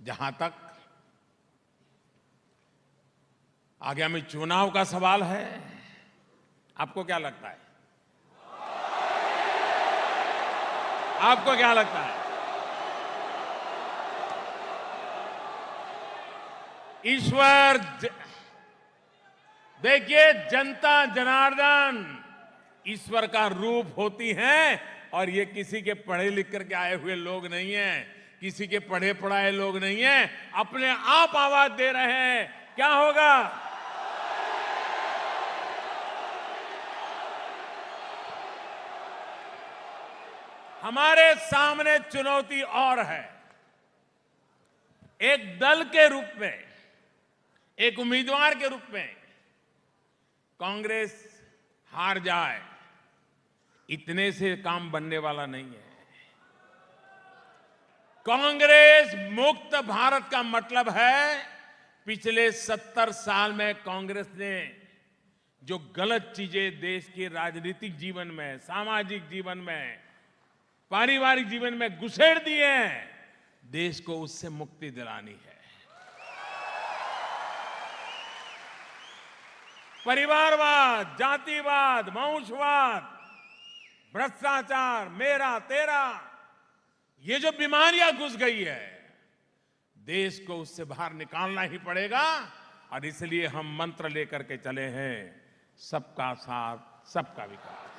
जहां तक आगामी चुनाव का सवाल है, आपको क्या लगता है? आपको क्या लगता है? ईश्वर, देखिए, जनता जनार्दन ईश्वर का रूप होती हैं और ये किसी के पढ़े लिख करके आए हुए लोग नहीं हैं, किसी के पढ़े पढ़ाए लोग नहीं हैं, अपने आप आवाज दे रहे हैं। क्या होगा? हमारे सामने चुनौती और है। एक दल के रूप में, एक उम्मीदवार के रूप में कांग्रेस हार जाए, इतने से काम बनने वाला नहीं है। कांग्रेस मुक्त भारत का मतलब है पिछले 70 साल में कांग्रेस ने जो गलत चीजें देश के राजनीतिक जीवन में, सामाजिक जीवन में, पारिवारिक जीवन में घुसेड़ दिए हैं, देश को उससे मुक्ति दिलानी है। परिवारवाद, जातिवाद, वंशवाद, भ्रष्टाचार, मेरा तेरा, ये जो बीमारियां घुस गई है, देश को उससे बाहर निकालना ही पड़ेगा। और इसलिए हम मंत्र लेकर के चले हैं, सबका साथ, सबका विकास।